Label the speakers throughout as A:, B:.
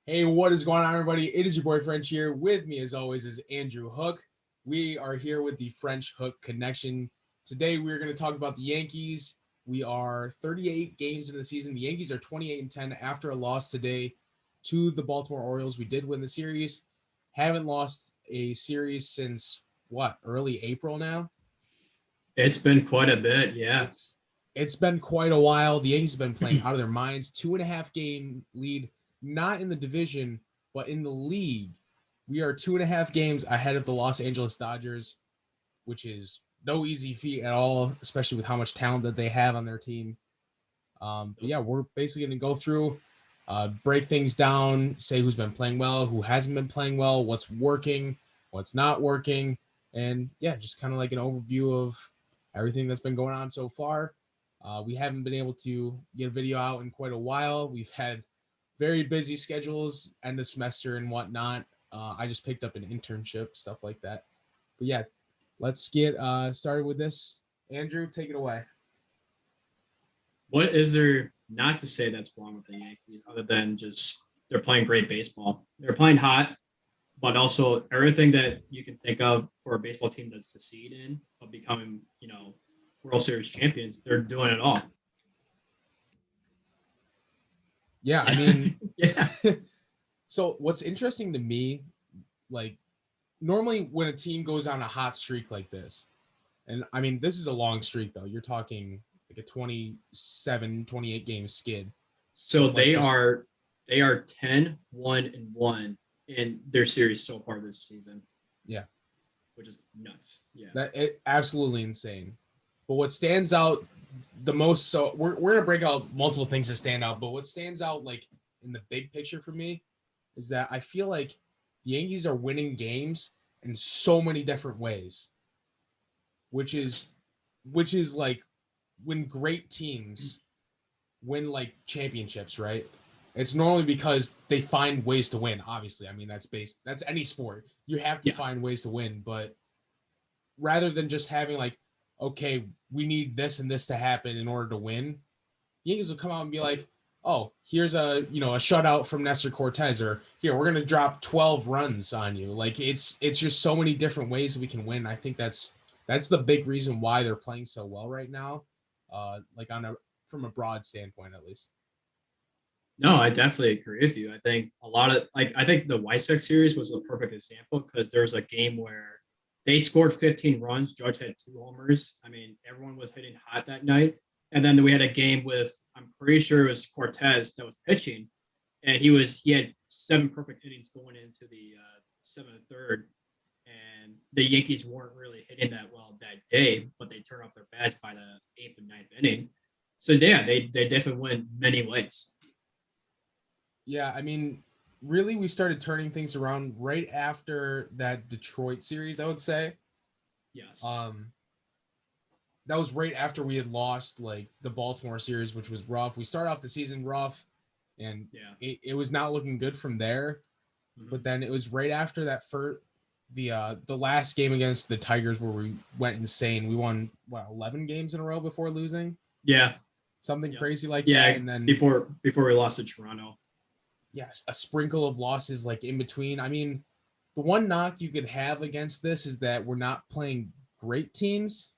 A: Hey, what is going on, everybody? It is your boy French here. With me, as always, is Andrew Hook. We are here with the French-Hoock connection. Today, we're going to talk about the Yankees. We are 38 games into the season. The Yankees are 28-10 after a loss today to the Baltimore Orioles. We did win the series. Haven't lost a series since, early April now?
B: It's been quite a bit, yeah.
A: It's been quite a while. The Yankees have been playing out of their minds. 2.5 game lead, not in the division, but in the league. We are 2.5 games ahead of the Los Angeles Dodgers, which is no easy feat at all, especially with how much talent that they have on their team. But yeah, we're basically going to go through, break things down, say who's been playing well, who hasn't been playing well, what's working, what's not working, and yeah, just kind of like an overview of everything that's been going on so far. We haven't been able to get a video out in quite a while. We've had very busy schedules, end of semester and whatnot. I just picked up an internship, stuff like that. But yeah, let's get started with this. Andrew, take it away.
B: What is there not to say that's wrong with the Yankees other than just they're playing great baseball? They're playing hot, but also everything that you can think of for a baseball team that's succeed in of becoming, World Series champions, they're doing it all.
A: Yeah, I mean,
B: Yeah.
A: so what's interesting to me, like normally when a team goes on a hot streak like this, and I mean, this is a long streak though. You're talking like a 27, 28 game skid.
B: So
A: Like just,
B: they are 10-1-1 in their series so far this season.
A: yeah,
B: Which is nuts. Yeah.
A: absolutely insane. But what stands out the most, so we're gonna break out multiple things that stand out, but what stands out like in the big picture for me is that I feel like the Yankees are winning games in so many different ways, which is like when great teams win like championships, right? It's normally because they find ways to win. Obviously, I mean that's any sport. You have to
B: Yeah.
A: find ways to win, but rather than just having like, okay, we need this and this to happen in order to win, the Yankees will come out and be like, oh, here's a shutout from Nestor Cortez, or here we're gonna drop 12 runs on you. Like it's just so many different ways that we can win. I think that's the big reason why they're playing so well right now. Like from a broad standpoint at least.
B: No, I definitely agree with you. I think I think the White Sox series was a perfect example because there was a game where they scored 15 runs. Judge had 2 homers. I mean, everyone was hitting hot that night. And then we had a game with, I'm pretty sure it was Cortez that was pitching, and he had 7 perfect innings going into the 7th and 3rd, and the Yankees weren't really hitting that well that day, but they turned off their bats by the 8th and 9th inning. So yeah, they definitely win many ways.
A: Yeah, I mean, really, we started turning things around right after that Detroit series, I would say.
B: Yes.
A: Um, that was right after we had lost like the Baltimore series, which was rough. We started off the season rough, and
B: Yeah.
A: it was not looking good from there.
B: Mm-hmm.
A: But then it was right after that first the last game against the Tigers where we went insane. We won 11 games in a row before losing,
B: Yeah.
A: something
B: Yep.
A: crazy like that.
B: Yeah.
A: And then
B: Before we lost to Toronto.
A: yes, a sprinkle of losses like in between. I mean, the one knock you could have against this is that we're not playing great teams.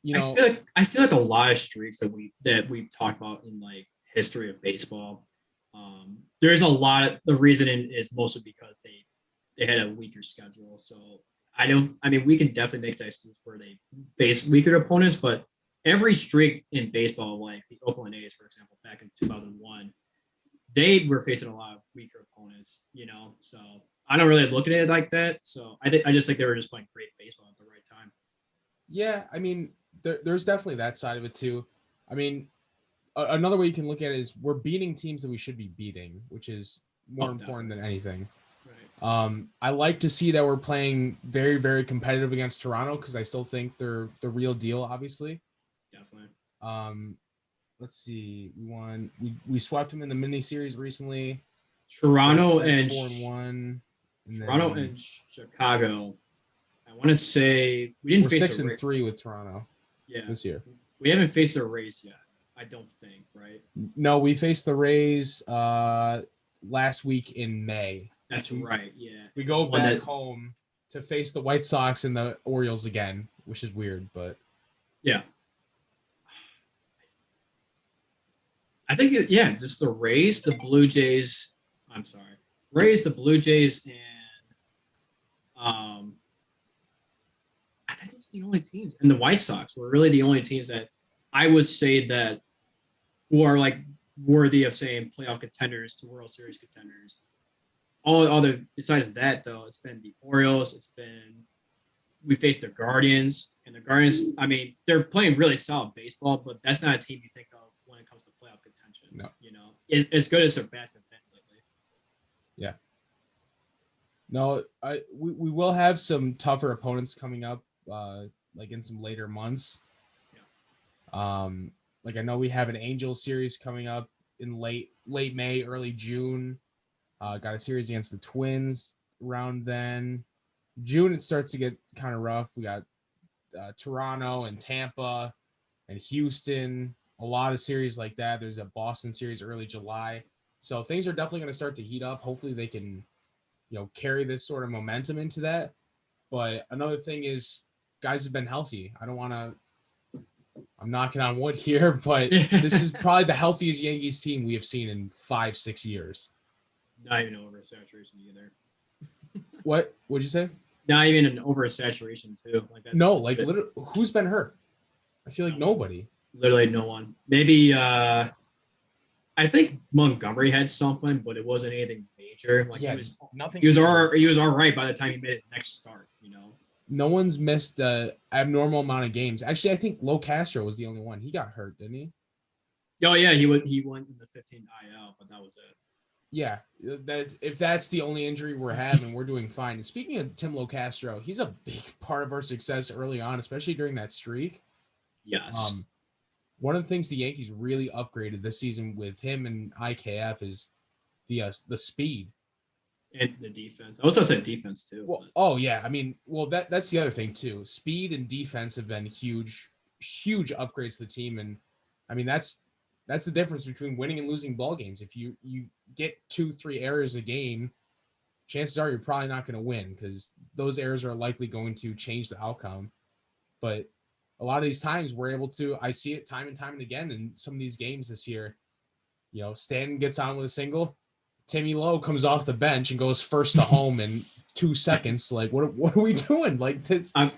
A: You know,
B: I feel like a lot of streaks that we've talked about in like history of baseball. There's a lot. The reasoning is mostly because they had a weaker schedule. So I don't. I mean, we can definitely make the excuse where they face weaker opponents, but every streak in baseball, like the Oakland A's, for example, back in 2001, they were facing a lot of weaker opponents. So I don't really look at it like that. So I just think they were just playing great baseball at the right time.
A: yeah, I mean, there's definitely that side of it too. I mean, another way you can look at it is we're beating teams that we should be beating, which is more
B: Oh,
A: important than
B: definitely.
A: anything.
B: Right.
A: I like to see that we're playing very, very competitive against Toronto because I still think they're the real deal, obviously.
B: Definitely.
A: Um, let's see. We swept them in the mini series recently. First
B: Toronto
A: place
B: and
A: 4-1. And
B: Toronto
A: then
B: and Chicago. I want to say we didn't
A: we're
B: face
A: six
B: a
A: and
B: race.
A: three with Toronto
B: Yeah,
A: this year.
B: we haven't faced a race yet. I don't think. Right.
A: No, we faced the Rays last week in May.
B: That's right. Yeah.
A: We go back home to face the White Sox and the Orioles again, which is weird, but
B: yeah. I think just the Rays, the Blue Jays. I'm sorry, Rays, the Blue Jays, and I think those are the only teams, and the White Sox were really the only teams that I would say that who are like worthy of saying playoff contenders to World Series contenders. All other besides that, though, it's been the Orioles. We faced the Guardians, and the Guardians. I mean, they're playing really solid baseball, but that's not a team you think of when it comes to playoff contention.
A: No.
B: You know, as good as their bats have been lately.
A: Yeah. No, we will have some tougher opponents coming up, like in some later months. Yeah. Like I know we have an Angels series coming up in late May, early June. Got a series against the Twins around then. June, it starts to get kind of rough. We got Toronto and Tampa and Houston, a lot of series like that. There's a Boston series early July. So things are definitely going to start to heat up. Hopefully they can, carry this sort of momentum into that. But another thing is guys have been healthy. I'm knocking on wood here, but this is probably the healthiest Yankees team we have seen in 5-6 years.
B: Not even oversaturation either.
A: What'd you say?
B: Not even an oversaturation too.
A: Literally, who's been hurt? I feel like nobody.
B: Literally no one. Maybe I think Montgomery had something, but it wasn't anything major.
A: Nothing.
B: He was all right by the time he made his next start.
A: No one's missed the abnormal amount of games. Actually, I think Lo Castro was the only one. He got hurt, didn't he?
B: Oh yeah, he went in the 15 IL, but that was it.
A: Yeah, if that's the only injury we're having, we're doing fine. And speaking of Tim Lo Castro, he's a big part of our success early on, especially during that streak.
B: Yes.
A: One of the things the Yankees really upgraded this season with him and IKF is the speed
B: and the defense. I also said defense too.
A: Well, yeah. I mean, that's the other thing too. Speed and defense have been huge upgrades to the team, and I mean that's the difference between winning and losing ball games. If you get 2-3 errors a game, chances are you're probably not going to win because those errors are likely going to change the outcome. But a lot of these times we're able to. I see it time and time and again in some of these games this year. Stanton gets on with a single. Timmy Lowe comes off the bench and goes first to home in 2 seconds. Like, what are we doing? Like this,
B: I'm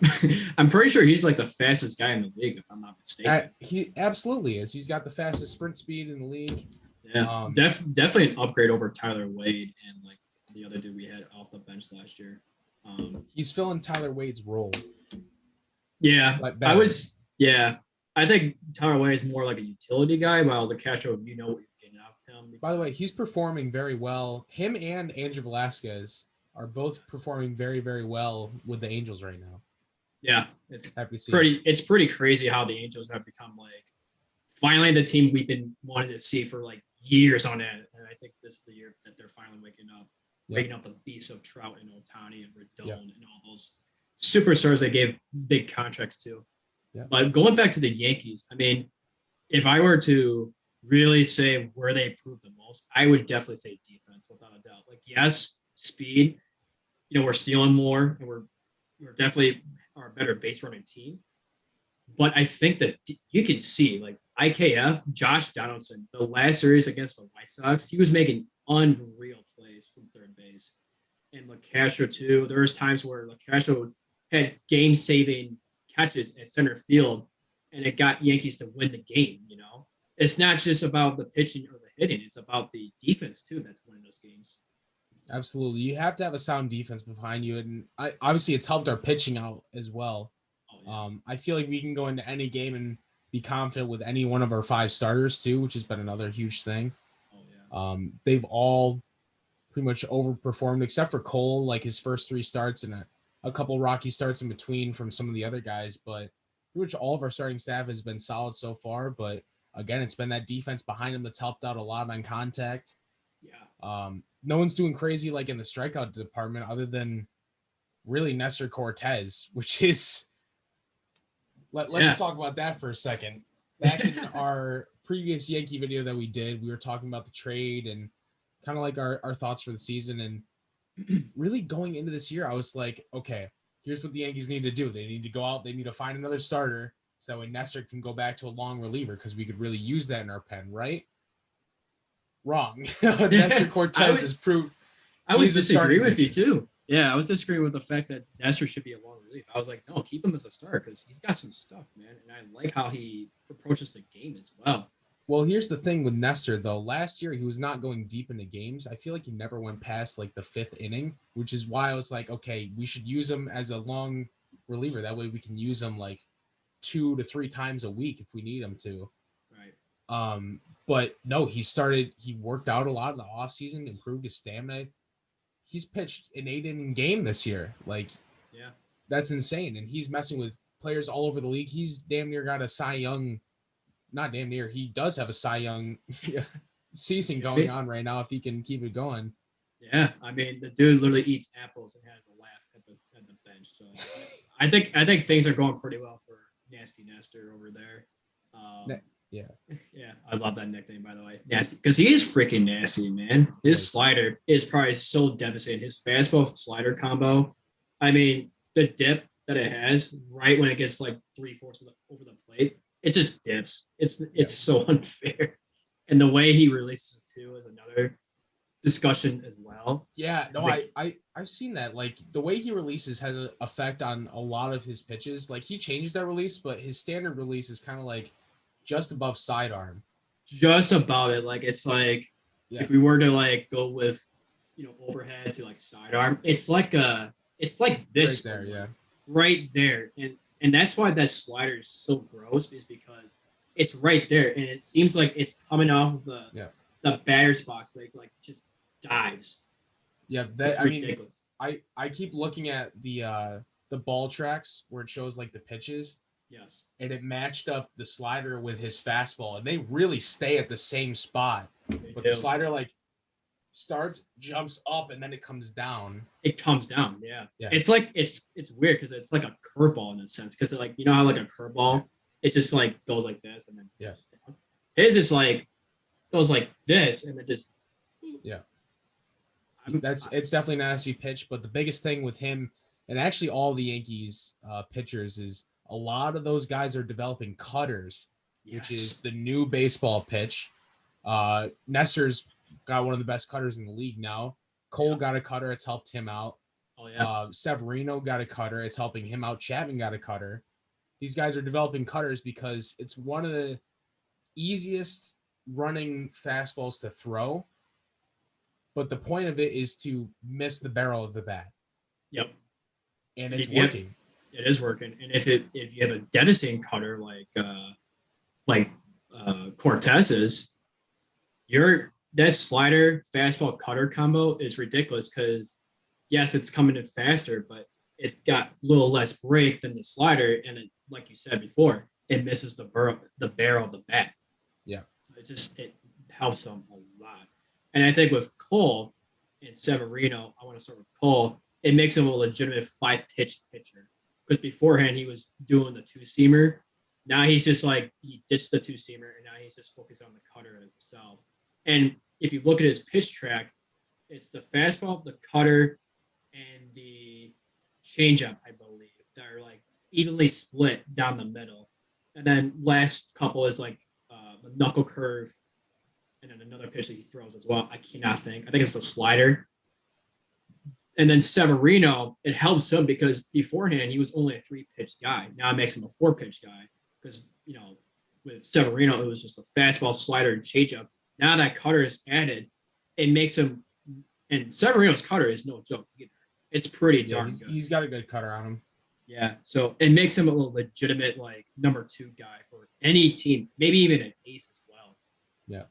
B: pretty sure he's like the fastest guy in the league, if I'm not mistaken.
A: He absolutely is. He's got the fastest sprint speed in the league.
B: Yeah, definitely an upgrade over Tyler Wade and like the other dude we had off the bench last year.
A: He's filling Tyler Wade's role.
B: Yeah, I think Tyler Wade is more like a utility guy, while the Castro, what you're getting out of him.
A: By the way, he's performing very well. Him and Andrew Velasquez are both performing very, very well with the Angels right now.
B: Yeah, it's pretty crazy how the Angels have become like finally the team we've been wanting to see for like years on end. And I think this is the year that they're finally waking up the beasts of Trout and Ohtani and Rodon and all those superstars they gave big contracts to. Yeah. But going back to the Yankees, I mean, if I were to really say where they improved the most, I would definitely say defense without a doubt. Like, yes, speed, we're stealing more and we're definitely are a better base running team. But I think that you can see like IKF, Josh Donaldson, the last series against the White Sox, he was making unreal plays from third base. And LaCastro too. There was times where LaCastro had game-saving catches at center field, and it got Yankees to win the game. It's not just about the pitching or the hitting; it's about the defense too that's winning those games.
A: Absolutely, you have to have a sound defense behind you, and obviously it's helped our pitching out as well. Oh, yeah. I feel like we can go into any game and be confident with any one of our 5 starters too, which has been another huge thing. Oh, yeah. They've all pretty much overperformed except for Cole, like his first 3 starts and a couple rocky starts in between from some of the other guys, but pretty much all of our starting staff has been solid so far. But again, it's been that defense behind him that's helped out a lot on contact. Yeah. No one's doing crazy like in the strikeout department other than really Nestor Cortez, which is let's talk about that for a second. Back in our previous Yankee video that we did, we were talking about the trade and kind of like our thoughts for the season. And really going into this year, I was like, okay, here's what the Yankees need to do. They need to go out. They need to find another starter so that way Nestor can go back to a long reliever because we could really use that in our pen, right? Wrong. Nestor Cortez has proved
B: I was disagreeing with you too. Yeah, I was disagreeing with the fact that Nestor should be a long relief. I was like, no, keep him as a starter because he's got some stuff, man. And I like how he approaches the game as well.
A: Well, here's the thing with Nestor, though. Last year, he was not going deep into games. I feel like he never went past like the 5th inning, which is why I was like, okay, we should use him as a long reliever. That way we can use him like 2 to 3 times a week if we need him to.
B: Right.
A: But no, he worked out a lot in the offseason, improved his stamina. He's pitched an 8-inning game this year. Like,
B: yeah,
A: that's insane. And he's messing with players all over the league. He's damn near got a Cy Young. Not damn near. He does have a Cy Young season going on right now if he can keep it going.
B: Yeah, I mean the dude literally eats apples and has a laugh at the bench. So I think things are going pretty well for Nasty Nestor over there.
A: Yeah,
B: I love that nickname by the way, Nasty, because he is freaking nasty, man. His slider is probably so devastating. His fastball slider combo. I mean the dip that it has right when it gets like 3/4 over the plate. It just dips. It's so unfair. And the way he releases it too is another discussion as well.
A: Yeah, no, I've seen that. Like the way he releases has an effect on a lot of his pitches. Like he changes that release, but his standard release is kind of like just above sidearm.
B: Just about it. Like it's like if we were to like go with overhead to like sidearm, it's like this
A: right there, yeah.
B: Right there. And that's why that slider is so gross, is because it's right there, and it seems like it's coming off of the batter's box, but it like just dives.
A: Yeah,
B: that's ridiculous.
A: I keep looking at the ball tracks where it shows like the pitches.
B: Yes.
A: And it matched up the slider with his fastball, and they really stay at the same spot. But the slider like starts, jumps up, and then it comes down.
B: It comes down, yeah. It's like it's weird because it's like a curveball in a sense, because like how like a curveball, it just like goes like this and then down. His is like goes like this and then just
A: it's definitely a nasty pitch. But the biggest thing with him and actually all the Yankees pitchers is a lot of those guys are developing cutters, which is the new baseball pitch. Nestor's got one of the best cutters in the league now. Cole got a cutter. It's helped him out.
B: Oh, yeah.
A: Severino got a cutter. It's helping him out. Chapman got a cutter. These guys are developing cutters because it's one of the easiest running fastballs to throw. But the point of it is to miss the barrel of the bat.
B: Yep.
A: And it's working.
B: It is working. And if you have a devastating cutter like Cortez's, that slider fastball cutter combo is ridiculous because yes, it's coming in faster, but it's got a little less break than the slider, and it, like you said before, it misses the barrel of the bat.
A: Yeah.
B: So it helps them a lot. And I think with Cole and Severino, I want to start with Cole. It makes him a legitimate 5-pitch pitcher. Because beforehand he was doing the 2-seamer. Now he's just like he ditched the 2-seamer and now he's just focused on the cutter himself. And if you look at his pitch track, it's the fastball, the cutter, and the changeup, I believe, that are like evenly split down the middle. And then last couple is like the knuckle curve, and then another pitch that he throws as well. I cannot think. I think it's the slider. And then Severino, it helps him because beforehand he was only a 3-pitch guy. Now it makes him a 4-pitch guy because, with Severino, it was just a fastball, slider, and changeup. Now that cutter is added, it makes him, and Severino's cutter is no joke either. It's pretty darn good.
A: He's got a good cutter on him.
B: Yeah, so it makes him a legitimate like number 2 guy for any team, maybe even an ace as well.
A: Yeah.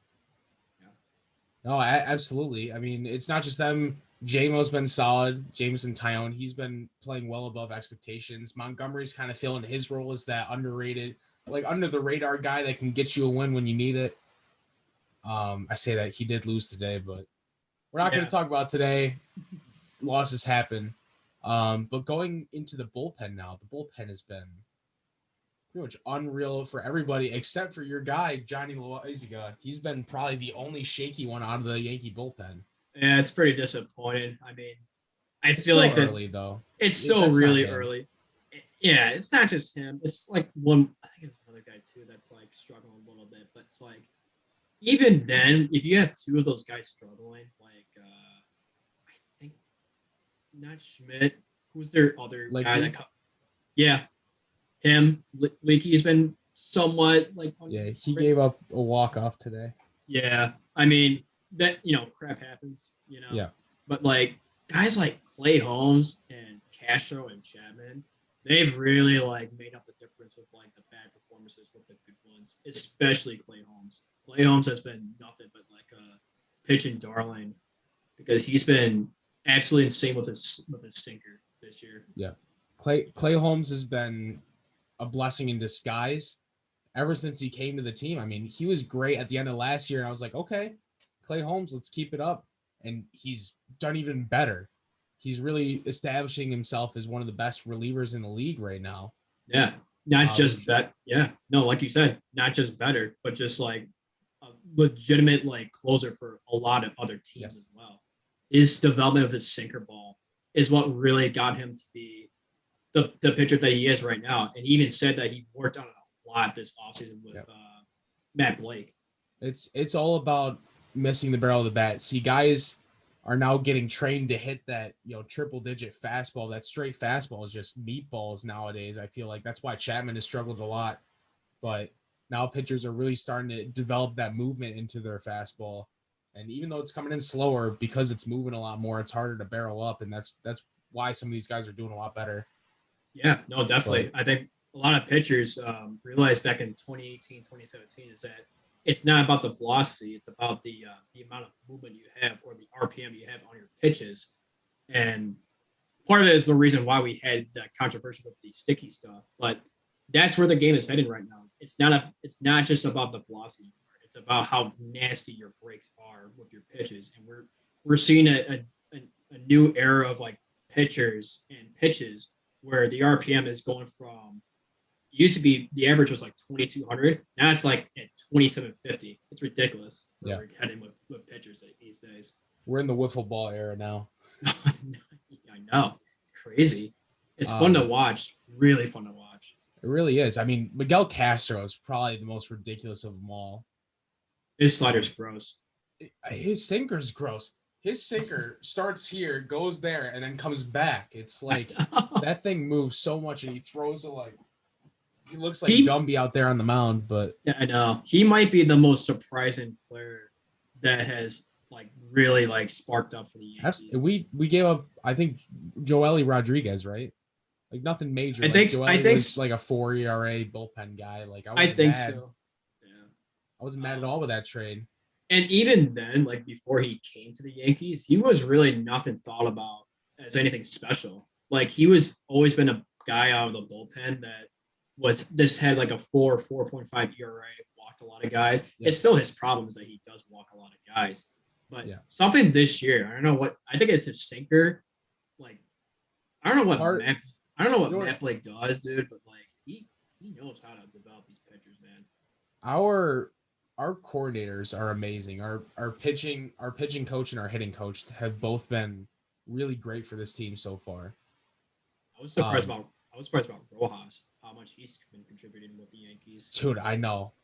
A: No, absolutely. I mean, it's not just them. JMO's been solid. Jameson Tyone, he's been playing well above expectations. Montgomery's kind of filling his role as that underrated, like under the radar guy that can get you a win when you need it. I say that he did lose today, but we're not going to talk about today. Losses happen. But going into the bullpen now, the bullpen has been pretty much unreal for everybody except for your guy, Johnny Loaiziga. He's been probably the only shaky one out of the Yankee bullpen.
B: Yeah, it's pretty disappointing. I mean, I
A: It's
B: feel
A: still
B: like that
A: early, though.
B: it's still
A: That's not
B: really
A: him.
B: early. Yeah, it's not just him. It's like one. I think it's another guy too that's like struggling a little bit. But it's like even then, if you have two of those guys struggling, like I think not Schmidt, who's their other guy
A: Leaky?
B: that? Yeah, him. Leaky's been somewhat like
A: Yeah, he
B: underperforming.
A: gave up a walk-off today.
B: Yeah, I mean that crap happens,
A: Yeah.
B: But like guys like Clay Holmes and Castro and Chapman, they've really like made up the difference with like the bad performances with the good ones, especially Clay Holmes. Clay Holmes has been nothing but like a pitching darling because he's been absolutely insane with his sinker this year.
A: Yeah. Clay Holmes has been a blessing in disguise ever since he came to the team. I mean, he was great at the end of last year, and I was like, okay, Clay Holmes, let's keep it up. And he's done even better. He's really establishing himself as one of the best relievers in the league right now.
B: Yeah, not just
A: Which,
B: that. Yeah, no, like you said, not just better, but just like a legitimate like closer for a lot of other teams as well. His development of his sinker ball is what really got him to be the pitcher that he is right now. And he even said that he worked on it a lot this offseason with Matt Blake.
A: It's all about missing the barrel of the bat. See, guys are now getting trained to hit that, triple digit fastball. That straight fastball is just meatballs nowadays. I feel like that's why Chapman has struggled a lot. But now pitchers are really starting to develop that movement into their fastball. And even though it's coming in slower, because it's moving a lot more, it's harder to barrel up. And that's why some of these guys are doing a lot better.
B: Yeah, no, definitely. I think a lot of pitchers realized back in 2018, 2017 is that it's not about the velocity; it's about the amount of movement you have or the RPM you have on your pitches. And part of it is the reason why we had that controversy with the sticky stuff. But that's where the game is heading right now. It's not just about the velocity anymore. It's about how nasty your breaks are with your pitches, and we're seeing a new era of like pitchers and pitches where the RPM is going from used to be the average was like 2,200. Now it's like at 2,750. It's ridiculous. Where we're heading with pitchers these days.
A: We're in the wiffle ball era now.
B: I know. It's crazy. It's fun to watch. Really fun to watch.
A: It really is. I mean, Miguel Castro is probably the most ridiculous of them all.
B: His slider's gross.
A: His sinker's gross. His sinker starts here, goes there, and then comes back. It's like that thing moves so much, and he throws it like he looks like Gumby out there on the mound. But
B: yeah, I know he might be the most surprising player that has like really like sparked up for the Yankees.
A: We gave up, I think, Joely Rodriguez, right? Like nothing major.
B: I think
A: was like a 4 ERA bullpen guy. Like
B: I think so.
A: Yeah, I wasn't mad at all with that trade.
B: And even then, like before he came to the Yankees, he was really nothing thought about as anything special. Like he was always been a guy out of the bullpen that had like a 4.5 ERA, walked a lot of guys. Yeah. It's still his problem is that he does walk a lot of guys. But something this year, I don't know what, I think it's his sinker. Like, I don't know what Matt Blake does, dude, but like he knows how to develop these pitchers, man.
A: Our coordinators are amazing. Our pitching coach and our hitting coach have both been really great for this team so far.
B: I was surprised about Rojas, how much he's been contributing with the Yankees.
A: Dude, I know.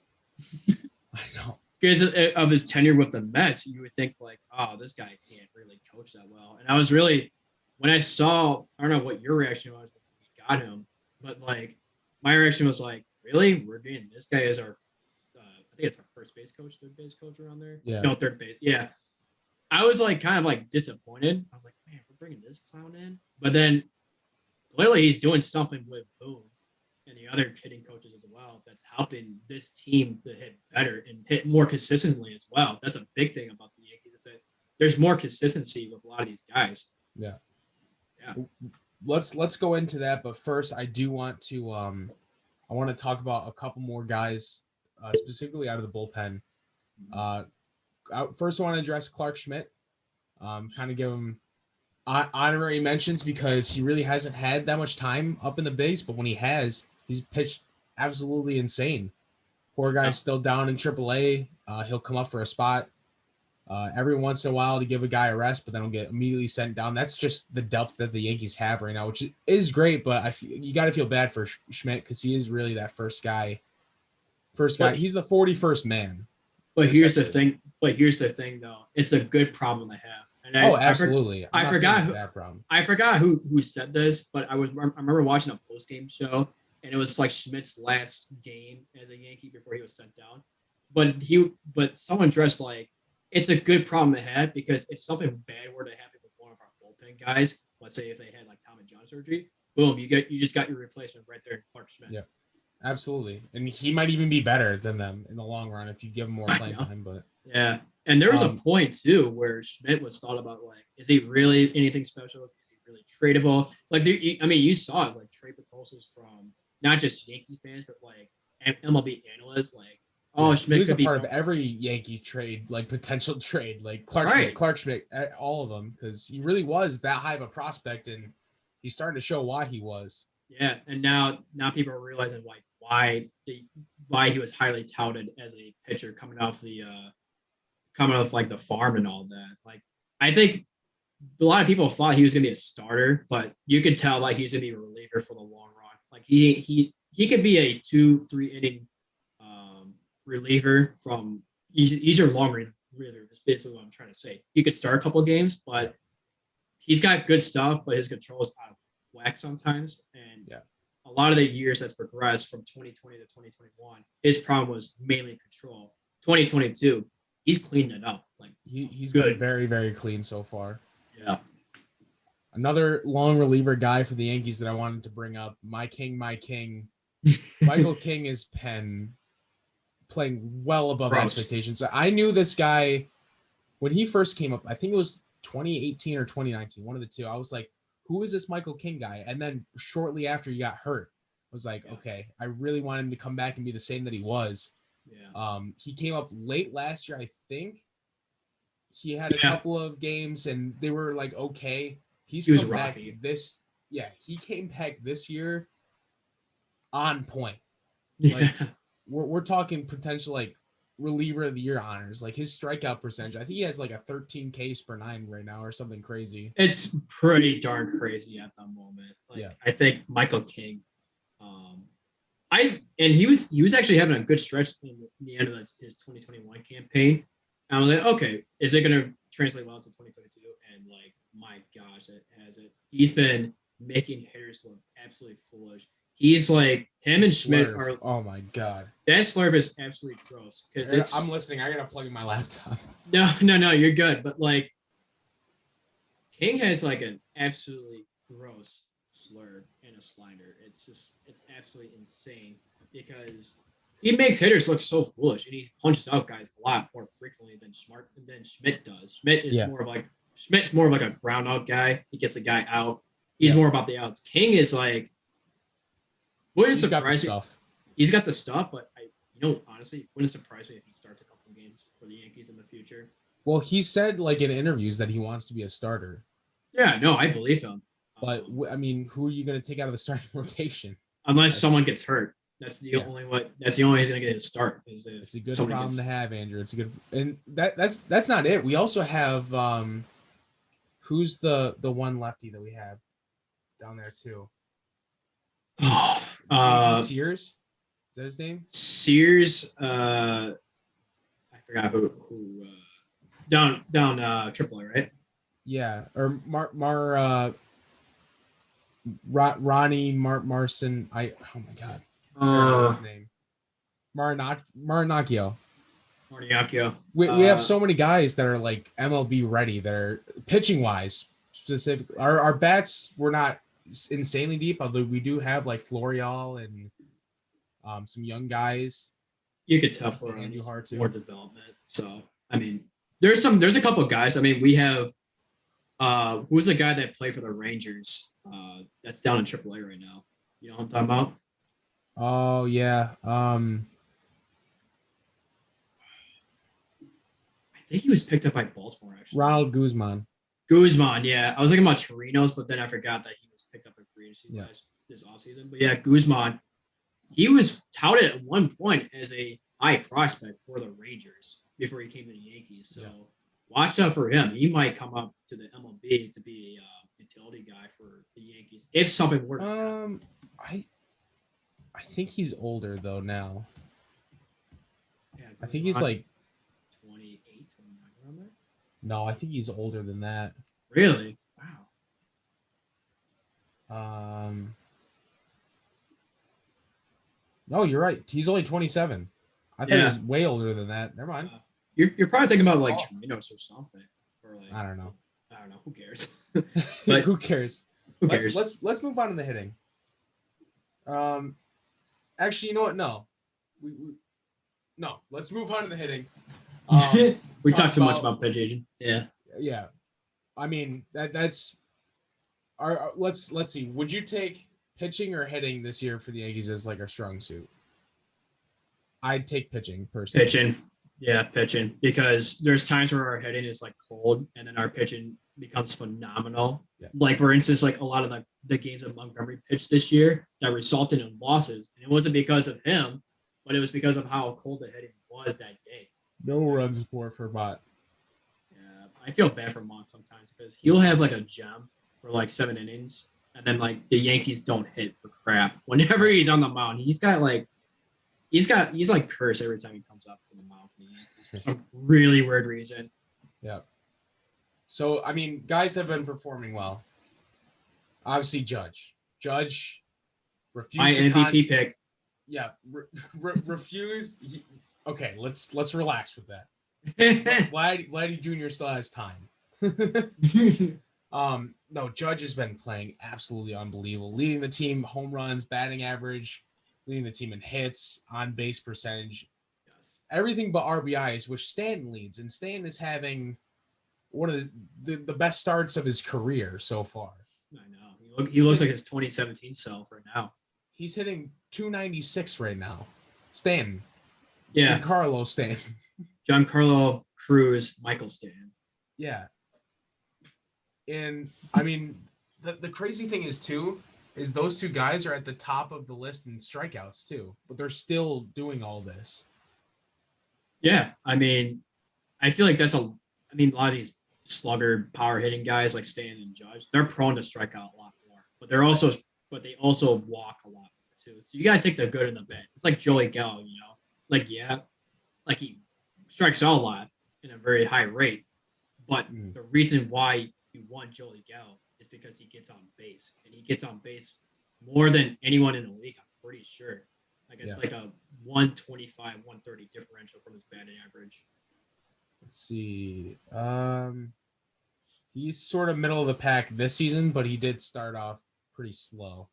A: I know.
B: Because of his tenure with the Mets, you would think like, oh, this guy can't really coach that well. And I was really, when I saw, I don't know what your reaction was when we got him, but like my reaction was like, really? We're getting this guy as our I think it's our first base coach, third base coach around there.
A: Yeah.
B: No, third base. Yeah. I was like kind of like disappointed. I was like, man, we're bringing this clown in. But then clearly he's doing something with Boone and the other hitting coaches as well that's helping this team to hit better and hit more consistently as well. That's a big thing about the Yankees is that there's more consistency with a lot of these guys.
A: Yeah. Yeah. Let's go into that. But first I do want to I want to talk about a couple more guys specifically out of the bullpen. First, I want to address Clark Schmidt. Kind of give him honorary mentions because he really hasn't had that much time up in the base, but when he has, he's pitched absolutely insane. Poor guy's still down in AAA. He'll come up for a spot every once in a while to give a guy a rest, but then he'll get immediately sent down. That's just the depth that the Yankees have right now, which is great. But you got to feel bad for Schmidt because he is really that first guy. He's the 41st man.
B: But here's the thing. Though. It's a good problem to have. And
A: absolutely.
B: I forgot who said this, but I remember watching a post game show, and it was like Schmidt's last game as a Yankee before he was sent down. But someone dressed like it's a good problem to have because if something bad were to happen with one of our bullpen guys, let's say if they had like Tommy John surgery, boom, you just got your replacement right there in Clark Schmidt.
A: Yeah. Absolutely. And he might even be better than them in the long run if you give him more playing time. But
B: yeah. And there was a point too where Schmidt was thought about like, is he really anything special? Is he really tradable? Like, you saw it like trade proposals from not just Yankee fans, but like MLB analysts. Like, Schmidt
A: was a part of every Yankee trade, like potential trade, like Clark Schmidt, all of them, because he really was that high of a prospect, and he's starting to show why he was.
B: Yeah, and now people are realizing like why he was highly touted as a pitcher coming off like the farm and all that. Like, I think a lot of people thought he was gonna be a starter, but you could tell like he's gonna be a reliever for the long run. Like he could be a 2-3 inning reliever from. He's your long reliever. That's basically what I'm trying to say. He could start a couple of games, but he's got good stuff, but his control is out of whack sometimes. And a lot of the years that's progressed from 2020 to 2021, his problem was mainly control. 2022, he's cleaned it up. Like
A: he's been very, very clean so far.
B: Yeah.
A: Another long reliever guy for the Yankees that I wanted to bring up, my king. Michael King is playing well above expectations. I knew this guy when he first came up. I think it was 2018 or 2019, one of the two. I was like, who is this Michael King guy? And then shortly after he got hurt, I was like, okay, I really want him to come back and be the same that he was. Yeah. He came up late last year, I think. He had a couple of games and they were like, okay. He was back this. Yeah, he came back this year on point.
B: Yeah.
A: Like, we're talking potential like reliever of the year honors. Like his strikeout percentage, I think he has like a 13 Ks per 9 right now or something crazy.
B: It's pretty darn crazy at the moment. Like I think Michael King, he was actually having a good stretch in the end of his 2021 campaign. And I was like, okay, is it going to translate well to 2022? And like, my gosh, it has it. He's been making hitters look absolutely foolish. He's like him and Schmidt are.
A: Oh my god,
B: that slurve is absolutely gross. Because
A: I'm listening. I gotta plug in my laptop.
B: No, you're good. But like, King has like an absolutely gross slurve and a slider. It's absolutely insane because he makes hitters look so foolish, and he punches out guys a lot more frequently than Schmidt does. Schmidt's more of like a ground out guy. He gets the guy out. He's more about the outs. King is like. He's got the stuff. He's got the stuff, but honestly, wouldn't surprise me if he starts a couple of games for the Yankees in the future.
A: Well, he said like in interviews that he wants to be a starter.
B: Yeah, no, I believe him.
A: But I mean, who are you going to take out of the starting rotation?
B: Unless someone gets hurt, that's the only way he's going to get his start.
A: It's a good problem to have, Andrew. It's a good, and that's not it. We also have who's the one lefty that we have down there too. Sears, is that his name?
B: Sears. I forgot who down AAA, right?
A: Yeah, or Ronnie Marson. Oh my god, his name. Marinaccio. We have so many guys that are like MLB ready. That are pitching wise specific. Our bats were not insanely deep, although we do have like Florial and some young guys.
B: You could tell for more development. So I mean, there's a couple of guys. I mean, we have who's the guy that played for the Rangers? That's down in AAA right now. You know what I'm talking about?
A: Oh yeah. I
B: think he was picked up by Baltimore actually.
A: Ronald Guzman, yeah. I was thinking about Chirinos, but then I forgot that he was picked up in free agency this offseason. But yeah, Guzman,
B: he was touted at one point as a high prospect for the Rangers before he came to the Yankees. So watch out for him. He might come up to the MLB to be a utility guy for the Yankees if something were to happen.
A: I think he's older though now.
B: Yeah,
A: I think he's like
B: 28, 29 around there.
A: No, I think he's older than that.
B: Really?
A: Wow. No, you're right. He's only 27. I thought he was way older than that. Never mind.
B: You're probably thinking about like Trinos or something. Or like,
A: I don't know.
B: Who cares?
A: But who cares?
B: Who cares?
A: Let's move on to the hitting. Actually, you know what? No. No. Let's move on to the hitting.
B: We talked too much about pitching. Yeah.
A: Yeah. I mean that's our. Let's see. Would you take pitching or hitting this year for the Yankees as like a strong suit? I'd take pitching personally.
B: Pitching. Yeah, pitching. Because there's times where our hitting is like cold and then our pitching becomes phenomenal. Yeah. Like for instance, like a lot of the games that Montgomery pitched this year that resulted in losses. And it wasn't because of him, but it was because of how cold the hitting was that day.
A: No runs for Mott.
B: Yeah, I feel bad for Mott sometimes because he'll have like a gem for like 7 innings. And then like the Yankees don't hit for crap. Whenever he's on the mound, he's like cursed every time he comes up from the mound for the Yankees for some really weird reason.
A: Yeah. So I mean, guys have been performing well. Obviously, Judge refused
B: my MVP pick.
A: Yeah, refused. Okay, let's relax with that. Vladdy Jr. still has time. No, Judge has been playing absolutely unbelievable, leading the team home runs, batting average, leading the team in hits, on base percentage, everything but RBIs, which Stanton leads, and Stanton is having one of the best starts of his career so far.
B: I know he looks like his 2017 self right now.
A: He's hitting 296 right now. Stanton.
B: Yeah.
A: Giancarlo Stanton.
B: Giancarlo Cruz, Michael Stanton.
A: Yeah. And I mean, the crazy thing is those two guys are at the top of the list in strikeouts too, but they're still doing all this. Yeah.
B: I mean, I feel like a lot of these slugger power hitting guys like Stanton and Judge, they're prone to strike out a lot more, but they also walk a lot more too. So you got to take the good and the bad. It's like Joey Gallo, like he strikes out a lot in a very high rate, but the reason why you want Joey Gallo is because he gets on base, and he gets on base more than anyone in the league. I'm pretty sure. Like it's like a 125, 130 differential from his batting average.
A: Let's see. He's sort of middle of the pack this season, but he did start off pretty slow.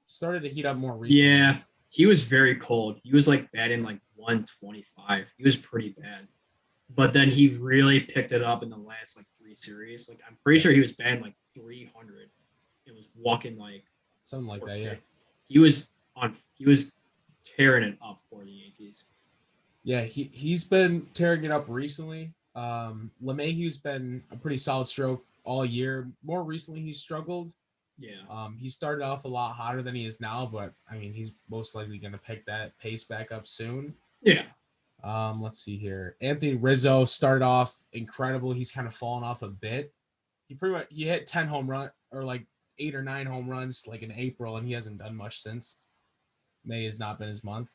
A: Started to heat up more recently.
B: Yeah, he was very cold. He was like batting like 125. He was pretty bad. But then he really picked it up in the last like 3 series. Like I'm pretty sure he was batting like 300. It was walking like
A: something like that. Yeah,
B: he was tearing it up for the Yankees.
A: Yeah, he's been tearing it up recently. LeMahieu's been a pretty solid stroke all year. More recently, he's struggled.
B: Yeah.
A: He started off a lot hotter than he is now, but I mean, he's most likely going to pick that pace back up soon.
B: Yeah.
A: Let's see here. Anthony Rizzo started off incredible. He's kind of fallen off a bit. He hit 10 home run or like 8 or 9 home runs like in April, and he hasn't done much since. May has not been his month.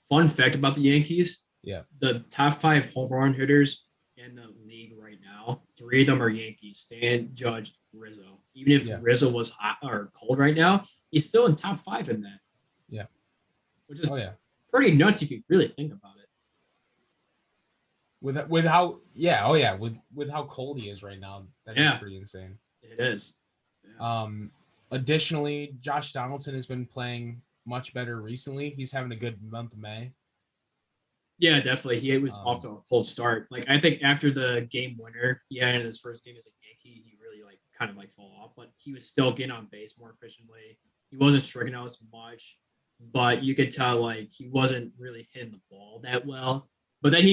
B: Fun fact about the Yankees.
A: Yeah.
B: The top 5 home run hitters in the league right now, 3 of them are Yankees: Stan, Judge, Rizzo. Even if Rizzo was hot or cold right now, he's still in top 5 in that.
A: Yeah.
B: Which is pretty nuts if you really think about it.
A: With how with how cold he is right now, that is pretty insane.
B: It is.
A: Yeah. Additionally, Josh Donaldson has been playing much better recently. He's having a good month of May.
B: Yeah, definitely. He was off to a cold start. Like I think after the game winner he had in his first game as a Yankee, he really like kind of like fall off, but he was still getting on base more efficiently. He wasn't striking out as much, but you could tell like he wasn't really hitting the ball that well. But then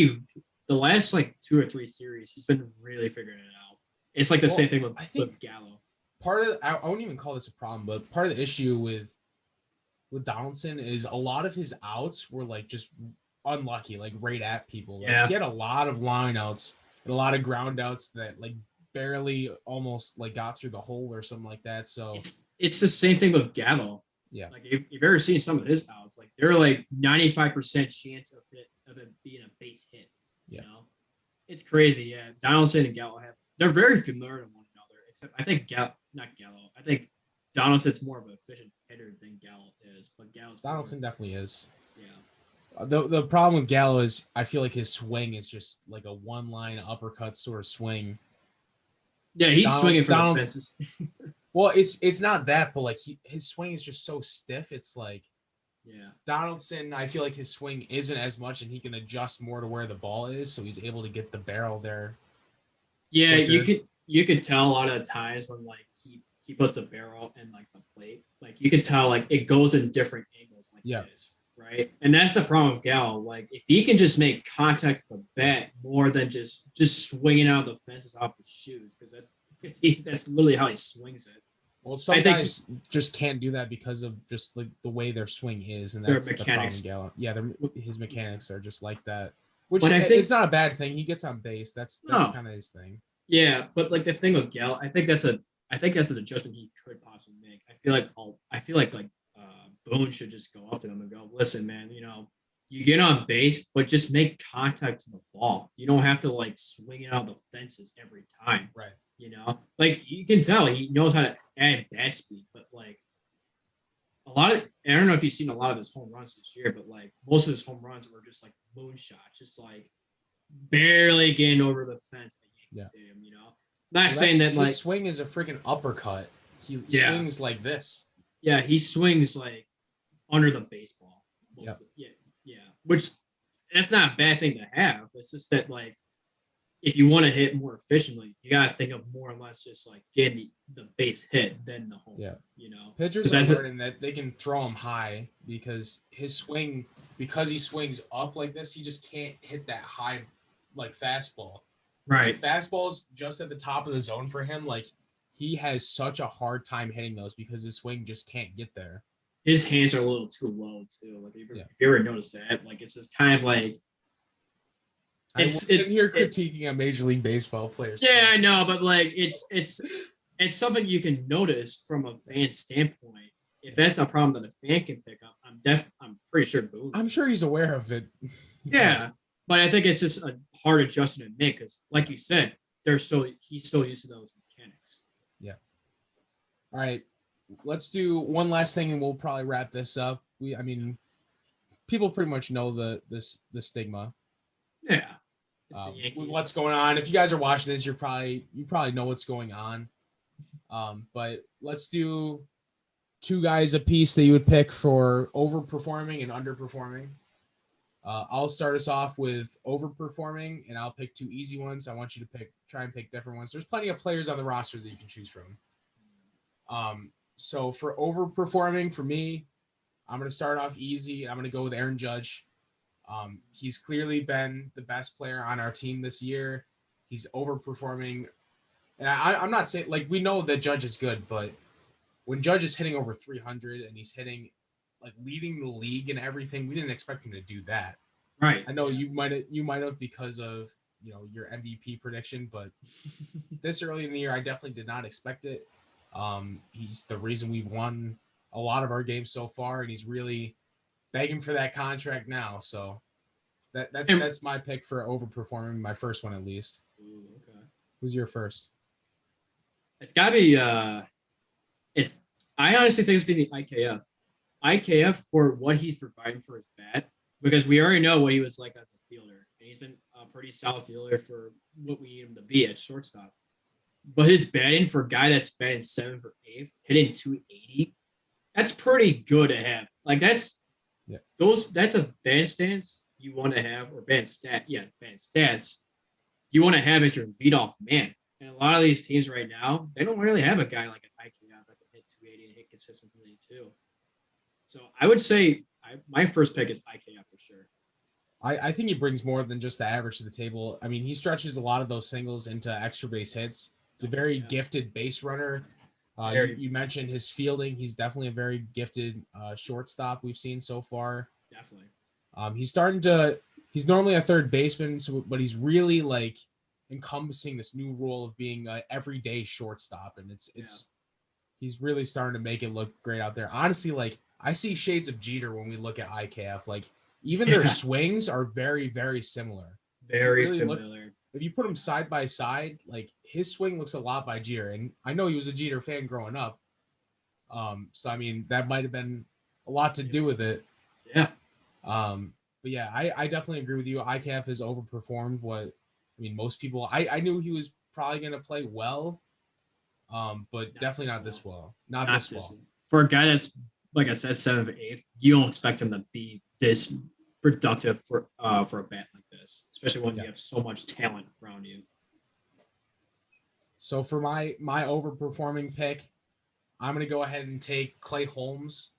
B: the last like 2 or 3 series, he's been really figuring it out. It's like the same thing with Gallo.
A: Part of I wouldn't even call this a problem, but part of the issue with with Donaldson is a lot of his outs were like just unlucky, like right at people. Like
B: Yeah.
A: he had a lot of line outs and a lot of ground outs that like barely almost like got through the hole or something like that. So
B: It's the same thing with Gallo.
A: yeah,
B: Like if you've ever seen some of his outs, like they're like 95% chance of it being a base hit.
A: Yeah.
B: You know, it's crazy. Yeah, Donaldson and Gallo they're very familiar to one another. Except I think not Gallo. I think Donaldson's more of an efficient hitter than Gallo is, but
A: Donaldson definitely is.
B: Yeah.
A: The problem with Gallo is I feel like his swing is just like a one line uppercut sort of swing.
B: Yeah, he's swinging for the fences.
A: Well, it's not that, but like his swing is just so stiff. It's like Donaldson, I feel like his swing isn't as much, and he can adjust more to where the ball is, so he's able to get the barrel there.
B: Yeah, you could tell a lot of the times when like he puts a barrel in like the plate, like you can tell like it goes in different angles, like this, right? And that's the problem with Gallo. Like if he can just make contact to the bat more than just swinging out of the fences off his shoes, because that's literally how he swings it.
A: Well, some guys just can't do that because of just like the way their swing is, and that's the problem with Gallo. Yeah, his mechanics are just like that. Which I think it's not a bad thing. He gets on base. That's kind of his thing.
B: Yeah, but like the thing with Gallo, I think that's an adjustment he could possibly make. I feel like Boone should just go up to him and go, listen, man, you know, you get on base, but just make contact to the ball. You don't have to like swing it out the fences every time.
A: Right.
B: You know, like you can tell he knows how to add bat speed, but like I don't know if you've seen a lot of his home runs this year, but like most of his home runs were just like moonshots, just like barely getting over the fence at Yankee Stadium, you know. Not saying that like
A: swing is a freaking uppercut. He swings like this.
B: Yeah, he swings like under the baseball. Yeah. Which that's not a bad thing to have. It's just that like if you want to hit more efficiently, you gotta think of more or less just like getting the base hit than the home.
A: Yeah.
B: You know.
A: Pitchers are learning that they can throw him high because his swing, because he swings up like this, he just can't hit that high like fastball.
B: Right.
A: Like, fastballs just at the top of the zone for him, like he has such a hard time hitting those because his swing just can't get there.
B: His hands are a little too low too. Like if you ever noticed that, like it's just kind of like
A: you're critiquing a Major League Baseball player.
B: Yeah, I know, but like it's something you can notice from a fan standpoint. If that's a problem that a fan can pick up, I'm pretty sure Boone.
A: I'm sure he's aware of it.
B: Yeah, but I think it's just a hard adjustment to make because, like you said, he's so used to those mechanics.
A: Yeah. All right, let's do one last thing, and we'll probably wrap this up. People pretty much know the stigma.
B: Yeah.
A: What's going on? If you guys are watching this, you probably know what's going on. But let's do two guys a piece that you would pick for overperforming and underperforming. I'll start us off with overperforming, and I'll pick two easy ones. I want you to try and pick different ones. There's plenty of players on the roster that you can choose from. So for overperforming, for me, I'm going to start off easy. I'm going to go with Aaron Judge. He's clearly been the best player on our team this year. He's overperforming. And I'm not saying, like, we know that Judge is good, but when Judge is hitting over 300 and he's hitting, like, leading the league and everything, we didn't expect him to do that.
B: Right.
A: I know you might have because of, your MVP prediction, but this early in the year, I definitely did not expect it. He's the reason we've won a lot of our games so far, and he's really begging for that contract now. So that's my pick for overperforming, my first one at least.
B: Ooh, okay.
A: Who's your first?
B: It's gotta be I honestly think it's gonna be IKF. IKF for what he's providing for his bat, because we already know what he was like as a fielder. And he's been a pretty solid fielder for what we need him to be at shortstop. But his batting for a guy that's batting 7 for 8, hitting 280, that's pretty good to have. Like that's a band stance you want to have, or band stats you want to have as your leadoff man. And a lot of these teams right now, they don't really have a guy like an IKF that can hit 280 and hit consistently too. So I would say my first pick is IKF for sure.
A: I think he brings more than just the average to the table. I mean, he stretches a lot of those singles into extra base hits. He's a very gifted base runner. You mentioned his fielding. He's definitely a very gifted shortstop we've seen so far.
B: Definitely.
A: He's normally a third baseman, but he's really like encompassing this new role of being an everyday shortstop. And he's really starting to make it look great out there. Honestly, like I see shades of Jeter when we look at IKF. Like even their swings are very, very similar.
B: Very familiar.
A: If you put them side by side, like his swing looks a lot by Jeter. And I know he was a Jeter fan growing up. So I mean that might have been a lot to do with it.
B: Yeah.
A: But yeah, I definitely agree with you. IKF has overperformed most people. I knew he was probably going to play well, but definitely not this well. Not this well.
B: For a guy that's, like I said, 7th or 8th, you don't expect him to be this productive for a bat like this, especially when you have so much talent around you.
A: So for my overperforming pick, I'm going to go ahead and take Clay Holmes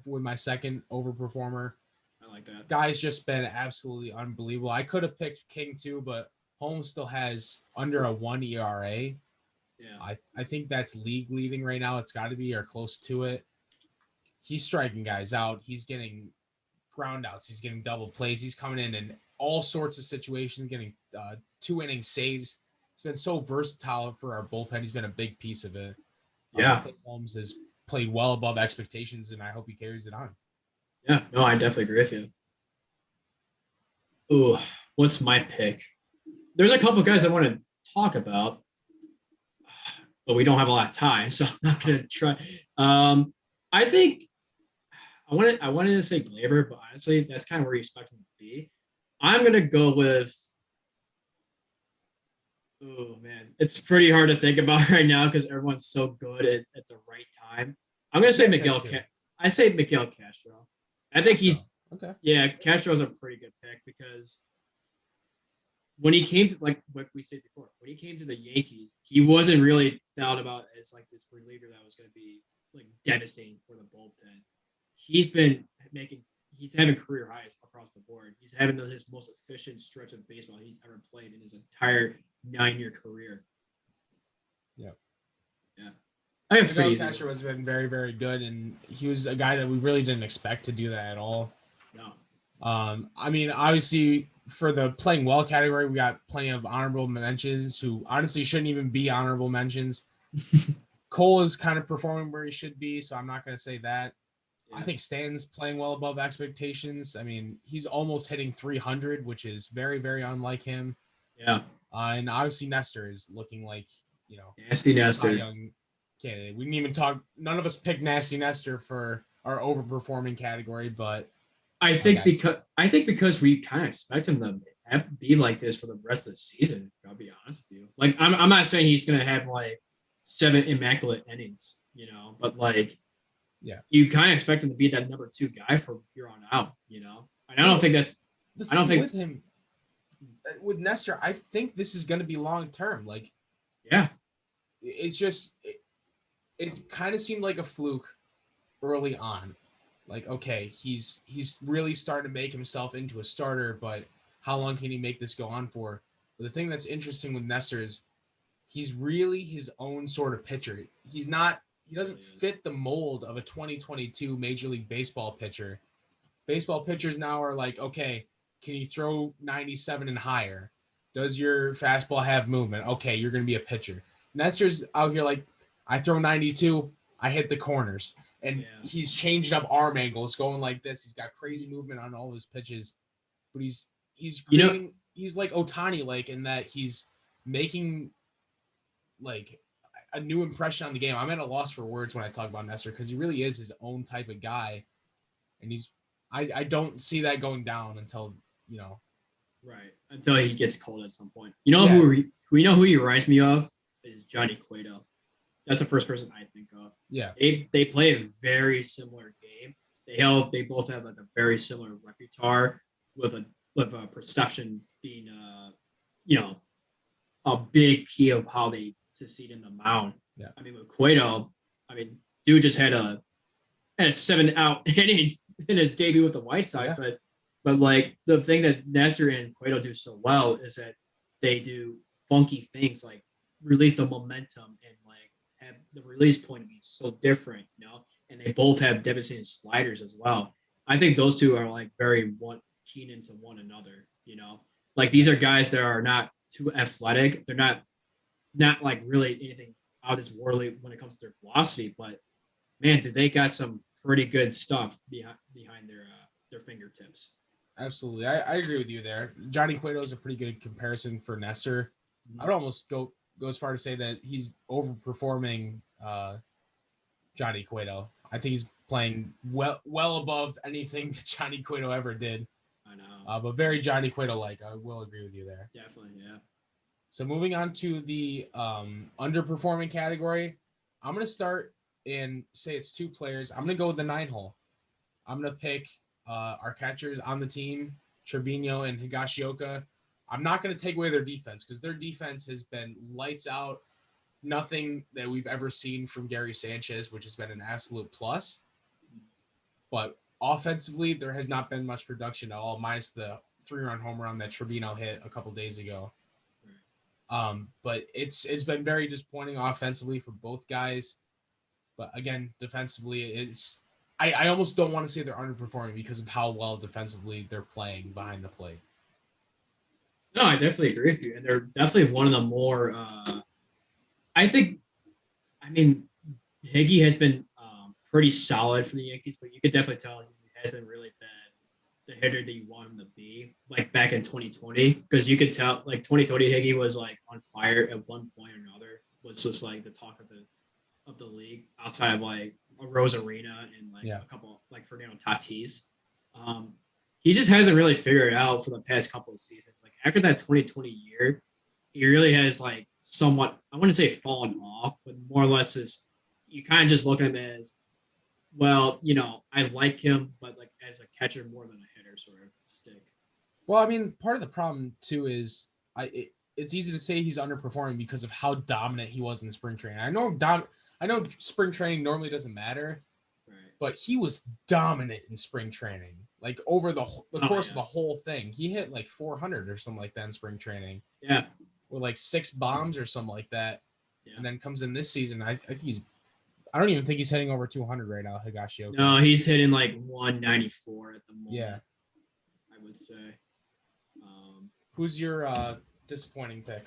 A: with my second overperformer.
B: I like that.
A: Guy's just been absolutely unbelievable. I could have picked King too, but Holmes still has under a 1 ERA.
B: Yeah.
A: I think that's league leading right now. It's got to be or close to it. He's striking guys out. He's getting ground outs. He's getting double plays. He's coming in all sorts of situations, getting 2-inning saves. He's been so versatile for our bullpen. He's been a big piece of it.
B: Yeah.
A: Holmes has played well above expectations, and I hope he carries it on.
B: Yeah, no, I definitely agree with you. Ooh, what's my pick? There's a couple guys I want to talk about, but we don't have a lot of time, so I'm not going to try. I think I wanted to say Glaber, but honestly, that's kind of where you expect him to be. I'm going to go with. Oh man, it's pretty hard to think about right now because everyone's so good at the right time. I'm going to say Miguel. I say Miguel Castro. I think he's
A: okay.
B: Yeah, Castro's a pretty good pick because when he came to, like what we said before, when he came to the Yankees, he wasn't really thought about as like this reliever that was going to be like devastating for the bullpen. He's having career highs across the board. He's having his most efficient stretch of baseball he's ever played in his entire 9-year career.
A: Yeah.
B: I think it's pretty easy.
A: Castro has been very, very good, and he was a guy that we really didn't expect to do that at all.
B: No.
A: I mean, obviously, for the playing well category, we got plenty of honorable mentions who honestly shouldn't even be honorable mentions. Cole is kind of performing where he should be, so I'm not going to say that. Yeah. I think Stan's playing well above expectations. I mean, he's almost hitting 300, which is very, very unlike him.
B: Yeah.
A: And obviously, Nestor is looking like,
B: Nasty Nestor.
A: Young candidate. We didn't even talk. None of us picked Nasty Nestor for our overperforming category, but
B: I think because we kind of expect him to be like this for the rest of the season. I'll be honest with you. Like I'm not saying he's going to have like 7 immaculate innings, but like,
A: yeah,
B: you kind of expect him to be that number 2 guy from here on out, And I don't think that's. I don't think
A: with him, with Nestor, I think this is going to be long term. Like,
B: yeah,
A: it's just. It kind of seemed like a fluke early on. Like, okay, he's really starting to make himself into a starter, but how long can he make this go on for? But the thing that's interesting with Nestor is he's really his own sort of pitcher. He doesn't fit the mold of a 2022 Major League Baseball pitcher. Baseball pitchers now are like, okay, can you throw 97 and higher? Does your fastball have movement? Okay, you're going to be a pitcher. Nestor's out here like, I throw 92, I hit the corners. And he's changed up arm angles, going like this. He's got crazy movement on all his pitches. But he's creating, he's like Ohtani, like in that he's making like a new impression on the game. I'm at a loss for words when I talk about Nestor because he really is his own type of guy. And I don't see that going down until,
B: Right. Until he gets cold at some point. Who he reminds me of is Johnny Cueto. That's the first person I think of.
A: Yeah.
B: They play a very similar game. They both have like a very similar repertoire with a perception being a big key of how they succeed in the mound.
A: Yeah.
B: I mean with Cueto, dude just had a 7-out inning in his debut with the White Sox, but like the thing that Nestor and Cueto do so well is that they do funky things like release the momentum and like have the release point be so different, and they both have devastating sliders as well. I think those two are like very keen into one another, like these are guys that are not too athletic. They're not like really anything out of this worldly when it comes to their velocity, but man, did they got some pretty good stuff behind their fingertips.
A: Absolutely. I agree with you there. Johnny Cueto is a pretty good comparison for Nestor. I would almost go as far to say that he's overperforming Johnny Cueto. I think he's playing well above anything Johnny Cueto ever did.
B: I know.
A: But very Johnny Cueto-like. I will agree with you there.
B: Definitely, yeah.
A: So moving on to the underperforming category, I'm going to start and say it's two players. I'm going to go with the 9-hole. I'm going to pick our catchers on the team, Trevino and Higashioka. I'm not going to take away their defense because their defense has been lights out. Nothing that we've ever seen from Gary Sanchez, which has been an absolute plus. But offensively, there has not been much production at all, minus the 3-run home run that Trevino hit a couple days ago. But it's been very disappointing offensively for both guys. But again, defensively, I almost don't want to say they're underperforming because of how well defensively they're playing behind the plate.
B: No, I definitely agree with you. And they're definitely one of the more, Higgy has been pretty solid for the Yankees, but you could definitely tell he hasn't really been the hitter that you want him to be, like back in 2020, because you could tell, like 2020, Higgy was like on fire at one point or another. Was just like the talk of the league outside of like a Rose Arena and like a couple like Fernando Tatis. He just hasn't really figured it out for the past couple of seasons. Like after that 2020 year, he really has like somewhat, I wouldn't say fallen off, but more or less is you kind of just look at him as, well, I like him, but like as a catcher more than a hitter sort of stick.
A: Well, I mean, part of the problem too is it's easy to say he's underperforming because of how dominant he was in the spring training. I know spring training normally doesn't matter,
B: right,
A: but he was dominant in spring training. Like over the course of the whole thing, he hit like 400 or something like that in spring training.
B: Yeah,
A: with like 6 bombs or something like that,
B: yeah.
A: And then comes in this season. I don't even think he's hitting over 200 right now. Higashioka.
B: No, he's hitting like 194 at the moment.
A: Yeah,
B: I would say.
A: Who's your disappointing pick?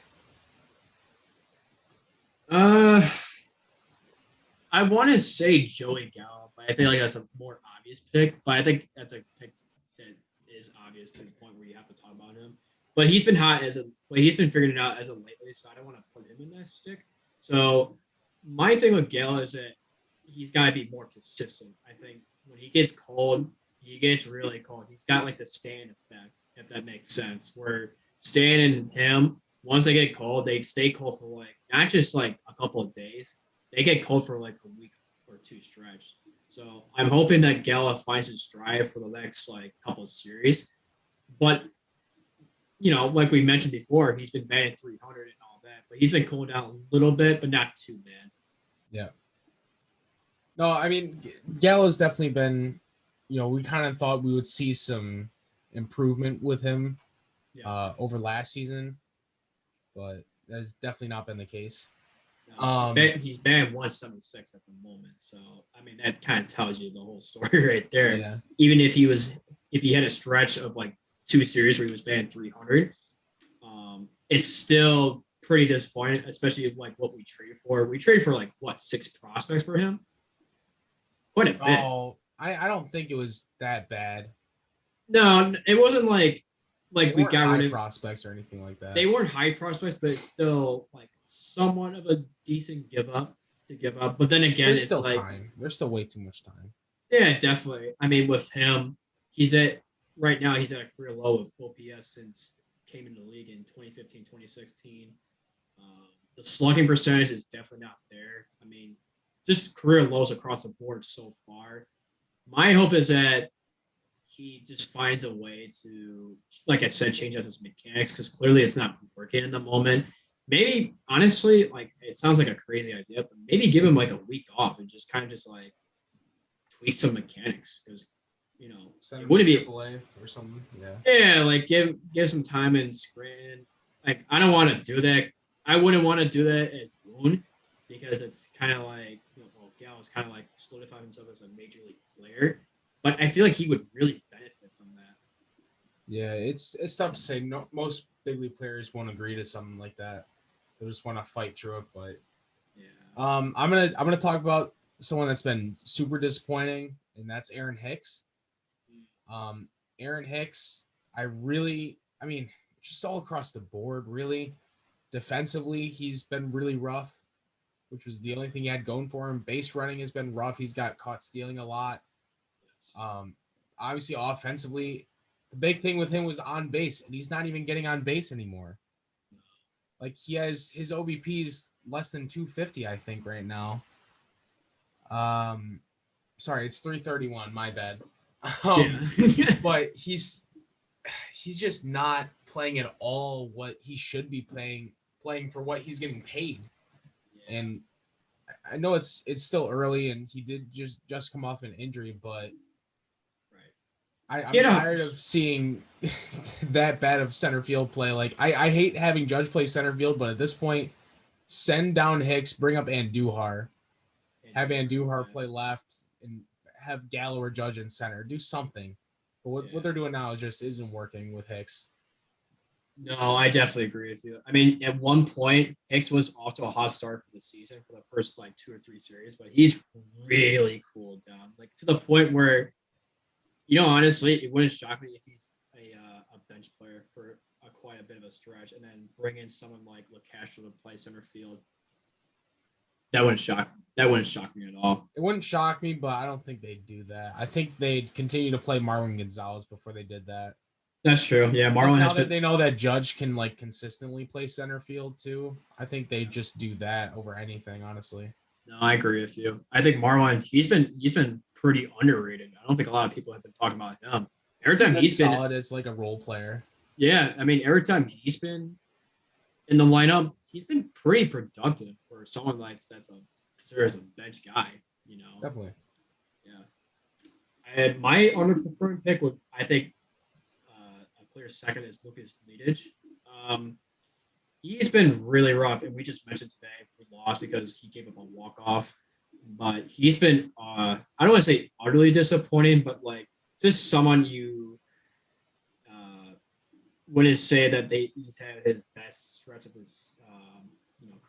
B: I want to say Joey Gallo, but I feel like that's a more obvious pick. But I think that's a pick that is obvious to the point where you have to talk about him. But he's been he's been figuring it out as of lately, so I don't want to put him in that stick. So my thing with Gallo is that he's got to be more consistent. I think when he gets cold, he gets really cold. He's got like the Stan effect, if that makes sense, where Stan and him, once they get cold, they stay cold for like not just like a couple of days. They get cold for like a week or two stretch. So I'm hoping that Gallo finds his stride for the next like couple of series. But like we mentioned before, he's been batting 300 and all that, but he's been cooling down a little bit, but not too bad.
A: Yeah. No, I mean, Gallo's definitely been, we kind of thought we would see some improvement with him over last season, but that has definitely not been the case.
B: No, he's batting 176 at the moment, so I mean that kind of tells you the whole story right there.
A: Yeah.
B: Even if he had a stretch of like 2 series where he was batting 300, it's still pretty disappointing, especially like what we traded for. We traded for like 6 prospects for him. Quite a bit.
A: Oh, I don't think it was that bad.
B: No, it wasn't like we got rid of
A: prospects or anything like that.
B: They weren't high prospects, but it's still like somewhat of a decent give up. But then again,
A: there's
B: it's
A: still
B: like
A: time. There's still way too much time.
B: Yeah, definitely. I mean, with him, right now he's at a career low of OPS since came into the league in 2015, 2016. The slugging percentage is definitely not there. I mean, just career lows across the board so far. My hope is that he just finds a way to, like I said, change up his mechanics because clearly it's not working in the moment. Maybe, honestly, like it sounds like a crazy idea, but maybe give him like a week off and just kind of just like tweak some mechanics because,
A: it wouldn't be AAA or something.
B: Yeah, like give some time in Scranton. Like I don't want to do that. I wouldn't want to do that as Boone, because it's kind of like, well, Gallo's kind of like solidified himself as a major league player, but I feel like he would really benefit from that.
A: Yeah, it's tough to say. No, most big league players won't agree to something like that. They just want to fight through it. But
B: Yeah.
A: I'm gonna talk about someone that's been super disappointing, and that's Aaron Hicks. Um, Aaron Hicks, I mean, just all across the board, really. Defensively, he's been really rough, which was the only thing he had going for him. Base running has been rough. He's got caught stealing a lot.
B: Yes.
A: Obviously, offensively, the big thing with him was on base, and he's not even getting on base anymore. Like he has his OBP's less than 250, I think, right now. Sorry, it's 331. My bad.
B: Yeah.
A: But he's just not playing at all what he should be playing for what he's getting paid.
B: Yeah.
A: And I know it's still early, and he did just come off an injury, but I'm tired of seeing that bad of center field play. Like I hate having Judge play center field, but at this point, send down Hicks, bring up Andujar, have Andujar play left, and have Gallo or Judge in center. Do something. But what they're doing now just isn't working with Hicks.
B: No, I definitely agree with you. I mean, at one point, Hicks was off to a hot start for the season for the first like 2 or 3 series, but he's really cooled down, like to the point where, honestly, it wouldn't shock me if he's a bench player for quite a bit of a stretch, and then bring in someone like LaCastro to play center field. That wouldn't shock me at all.
A: It wouldn't shock me, but I don't think they'd do that. I think they'd continue to play Marwin Gonzalez before they did that.
B: That's true. Yeah, Marlon
A: now that they know that Judge can like consistently play center field too, I think they just do that over anything, honestly.
B: No, I agree with you. I think Marlon, he's been pretty underrated. I don't think a lot of people have been talking about him. Every time he's been
A: solid as like a role player.
B: Yeah, I mean, every time he's been in the lineup, he's been pretty productive for someone that's considered as a bench guy.
A: Definitely.
B: Yeah. And my underperforming pick would, I think, a clear second is Lucas Lidich. He's been really rough, and we just mentioned today we lost because he gave up a walk-off. But he's been, I don't want to say utterly disappointing, but like just someone you wouldn't say that he's had his best stretch of his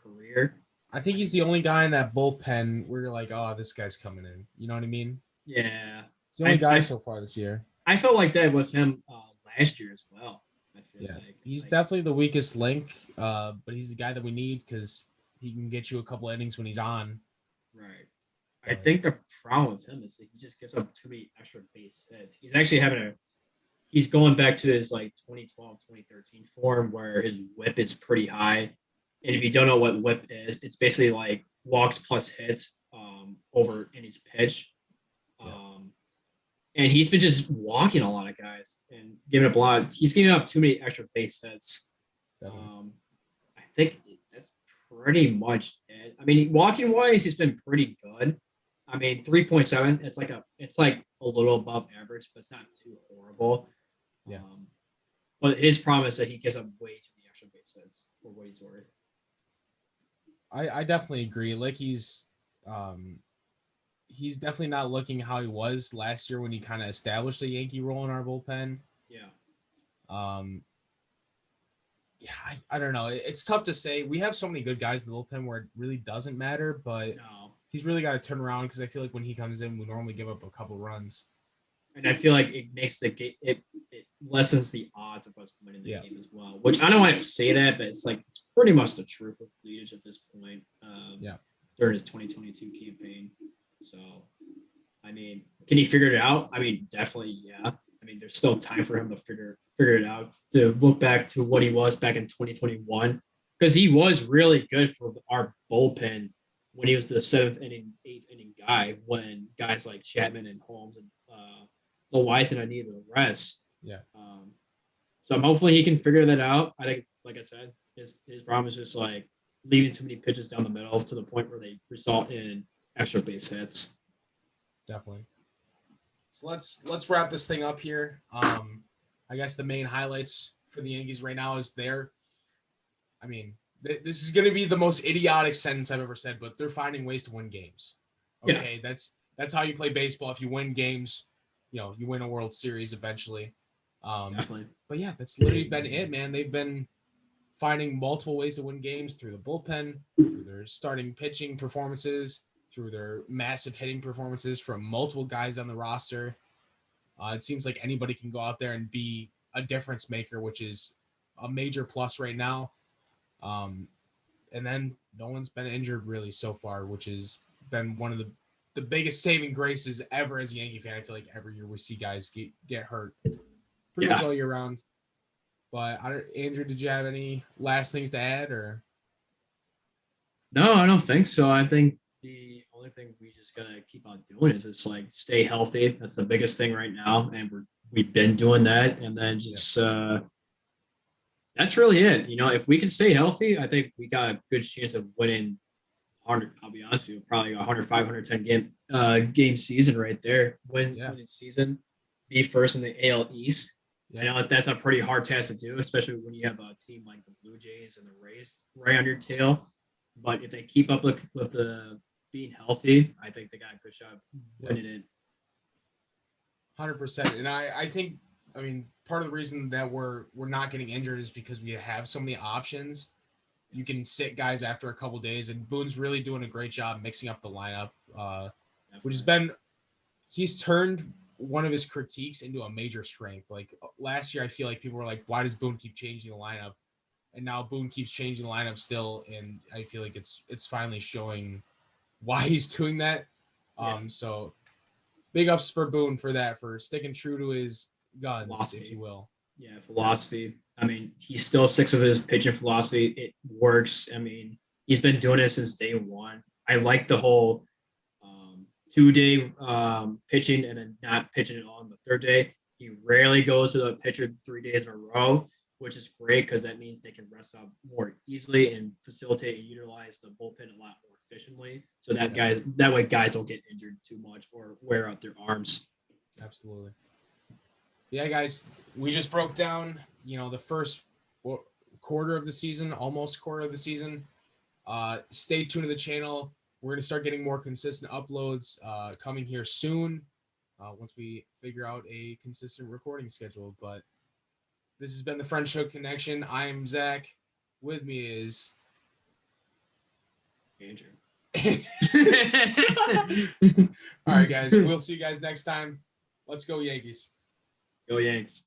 B: career.
A: I think he's the only guy in that bullpen where you're like, oh, this guy's coming in. You know what I mean?
B: Yeah.
A: He's the only guy so far this year.
B: I felt like that with him last year as well. I feel like
A: he's definitely the weakest link, but he's the guy that we need because he can get you a couple innings when he's on.
B: Right. I think the problem with him is that he just gives up too many extra base hits. He's actually he's going back to his like 2012, 2013 form where his whip is pretty high. And if you don't know what whip is, it's basically like walks plus hits over innings pitch. And he's been just walking a lot of guys and giving up a lot. He's giving up too many extra base hits. I think that's pretty much it. I mean, walking wise, he's been pretty good. I mean, 3.7. It's like a little above average, but it's not too horrible.
A: Yeah.
B: But his problem is that he gives up way too many extra base hits for what he's worth.
A: I definitely agree. Like he's definitely not looking how he was last year when he kind of established a Yankee role in our bullpen.
B: Yeah.
A: I don't know. It's tough to say. We have so many good guys in the bullpen where it really doesn't matter, but he's really got to turn around because I feel like when he comes in, we normally give up a couple runs.
B: And I feel like it makes the game, it lessens the odds of us winning the game as well, which I don't want to say that, but it's pretty much the truth of Lidich at this point. During his 2022 campaign. So, I mean, can he figure it out? I mean, definitely, yeah. I mean, there's still time for him to figure it out, to look back to what he was back in 2021, because he was really good for our bullpen when he was the 7th inning, 8th inning guy, when guys like Chapman and Holmes and Loaizen needed the rest.
A: Yeah.
B: So hopefully he can figure that out. I think, like I said, his problem is just like leaving too many pitches down the middle to the point where they result in extra base hits.
A: Definitely. So let's wrap this thing up here. I guess the main highlights for the Yankees right now is their This is going to be the most idiotic sentence I've ever said, but they're finding ways to win games. Okay,
B: Yeah.
A: that's how you play baseball. If you win games, you win a World Series eventually.
B: Definitely.
A: But yeah, that's literally been it, man. They've been finding multiple ways to win games through the bullpen, through their starting pitching performances, through their massive hitting performances from multiple guys on the roster. It seems like anybody can go out there and be a difference maker, which is a major plus right now. And then no one's been injured really so far, which has been one of the biggest saving graces ever as a Yankee fan. I feel like every year we see guys get hurt pretty much all year round. But Andrew, did you have any last things to add or?
B: No, I don't think so. I think the only thing we just gotta keep on doing is just like stay healthy. That's the biggest thing right now, and we've been doing that. And then just that's really it. If we can stay healthy, I think we got a good chance of winning 100. I'll be honest with you, probably 105, 110 game season right there. Winning season, be first in the AL East. I know that's a pretty hard task to do, especially when you have a team like the Blue Jays and the Rays right on your tail. But if they keep up with the being healthy, I think they got a good shot of winning it.
A: 100%. And I think, part of the reason that we're not getting injured is because we have so many options. You can sit guys after a couple days, and Boone's really doing a great job mixing up the lineup, which has been, he's turned one of his critiques into a major strength. Like last year, I feel like people were like, why does Boone keep changing the lineup? And now Boone keeps changing the lineup still, and I feel like it's finally showing why he's doing that. So big ups for Boone for that, for sticking true to his guns, philosophy, if you will.
B: Yeah, philosophy. He still sticks with his pitching philosophy. It works. He's been doing it since day one. I like the whole 2-day pitching and then not pitching it on the third day. He rarely goes to the pitcher 3 days in a row, which is great because that means they can rest up more easily and facilitate and utilize the bullpen a lot more efficiently. So that way guys don't get injured too much or wear out their arms.
A: Absolutely. Yeah, guys, we just broke down, the first quarter of the season, almost quarter of the season. Stay tuned to the channel. We're going to start getting more consistent uploads coming here soon once we figure out a consistent recording schedule. But this has been the French-Hoock Connection. I am Zach. With me is
B: Andrew.
A: All right, guys. We'll see you guys next time. Let's go, Yankees.
B: Go Yanks.